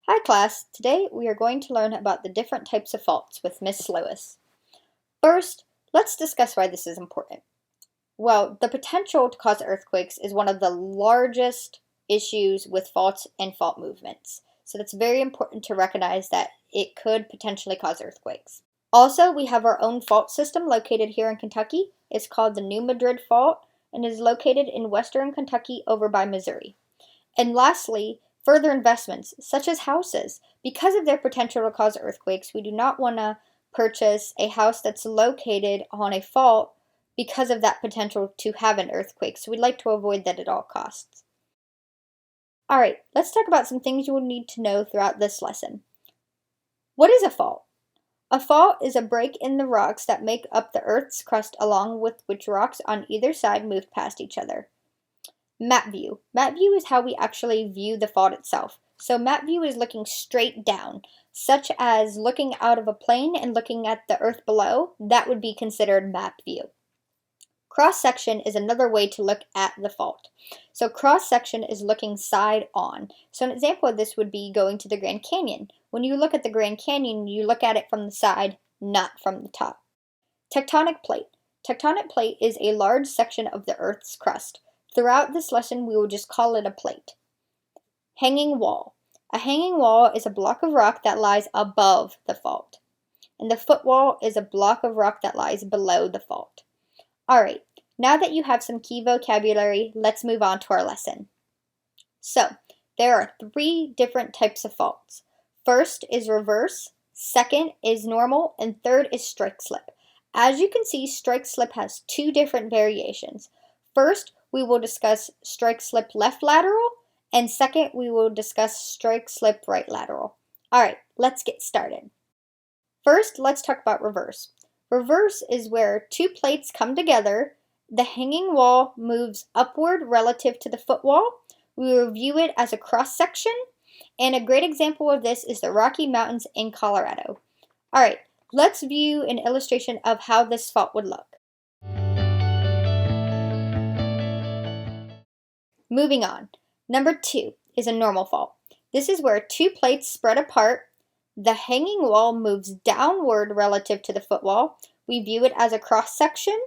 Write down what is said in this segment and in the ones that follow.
Hi class, today we are going to learn about the different types of faults with Miss Lewis. First, let's discuss why this is important. Well, the potential to cause earthquakes is one of the largest issues with faults and fault movements. So it's very important to recognize that it could potentially cause earthquakes. Also, we have our own fault system located here in Kentucky. It's called the New Madrid Fault and is located in western Kentucky over by Missouri. And lastly, further investments, such as houses. Because of their potential to cause earthquakes, we do not want to purchase a house that's located on a fault because of that potential to have an earthquake. So we'd like to avoid that at all costs. Alright, let's talk about some things you will need to know throughout this lesson. What is a fault? A fault is a break in the rocks that make up the Earth's crust along with which rocks on either side move past each other. Map view. Map view is how we actually view the fault itself. So map view is looking straight down, such as looking out of a plane and looking at the earth below. That would be considered map view. Cross section is another way to look at the fault. So cross section is looking side on. So an example of this would be going to the Grand Canyon. When you look at the Grand Canyon, you look at it from the side, not from the top. Tectonic plate. Tectonic plate is a large section of the Earth's crust. Throughout this lesson, we will just call it a plate. Hanging wall. A hanging wall is a block of rock that lies above the fault. And the footwall is a block of rock that lies below the fault. Alright, now that you have some key vocabulary, let's move on to our lesson. So, there are 3 different types of faults. First is reverse, second is normal, and third is strike slip. As you can see, strike slip has 2 different variations. First, we will discuss strike slip left lateral, and second, we will discuss strike slip right lateral. Alright, let's get started. First, let's talk about reverse. Reverse is where 2 plates come together, the hanging wall moves upward relative to the footwall. We will view it as a cross section, and a great example of this is the Rocky Mountains in Colorado. Alright, let's view an illustration of how this fault would look. Moving on. Number 2 is a normal fault. This is where 2 plates spread apart, the hanging wall moves downward relative to the footwall. We view it as a cross section,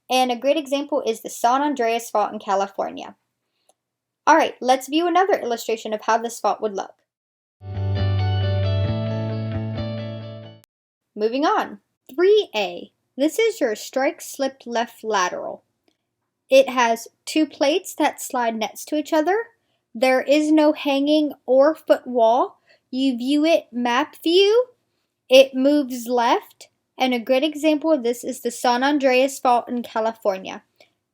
and a great example is the San Andreas Fault in California. Alright, let's view another illustration of how this fault would look. Moving on. 3A. This is your strike slip left lateral. It has 2 plates that slide next to each other. There is no hanging or footwall. You view it map view. It moves left. And a great example of this is the San Andreas Fault in California.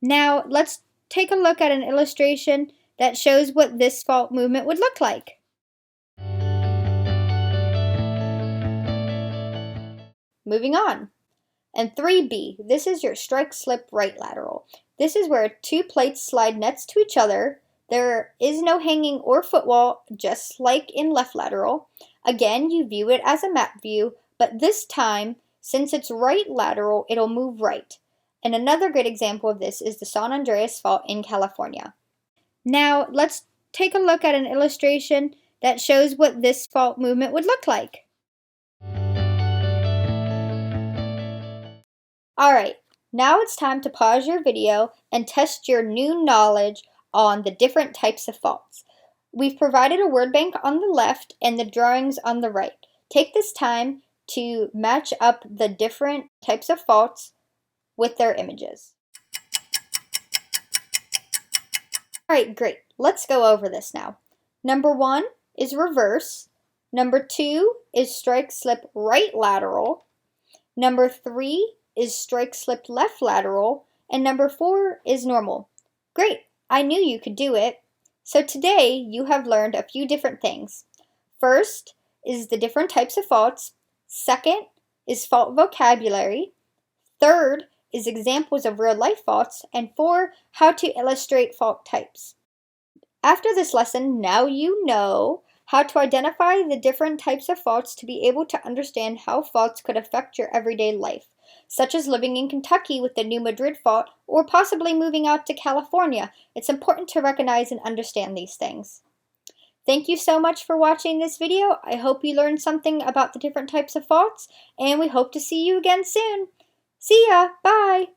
Now, let's take a look at an illustration that shows what this fault movement would look like. Moving on. And 3B, this is your strike slip right lateral. This is where 2 plates slide next to each other. There is no hanging or footwall, just like in left lateral. Again, you view it as a map view, but this time, since it's right lateral, it'll move right. And another great example of this is the San Andreas Fault in California. Now, let's take a look at an illustration that shows what this fault movement would look like. Alright, now it's time to pause your video and test your new knowledge on the different types of faults. We've provided a word bank on the left and the drawings on the right. Take this time to match up the different types of faults with their images. Alright, great. Let's go over this now. Number 1 is reverse. Number 2 is strike slip right lateral. Number 3 is strike slip left lateral, and number 4 is normal. Great, I knew you could do it. So today you have learned a few different things. First is the different types of faults. Second is fault vocabulary. Third is examples of real life faults. And 4, how to illustrate fault types. After this lesson, now you know how to identify the different types of faults to be able to understand how faults could affect your everyday life, such as living in Kentucky with the New Madrid Fault or possibly moving out to California. It's important to recognize and understand these things. Thank you so much for watching this video. I hope you learned something about the different types of faults, and we hope to see you again soon. See ya! Bye!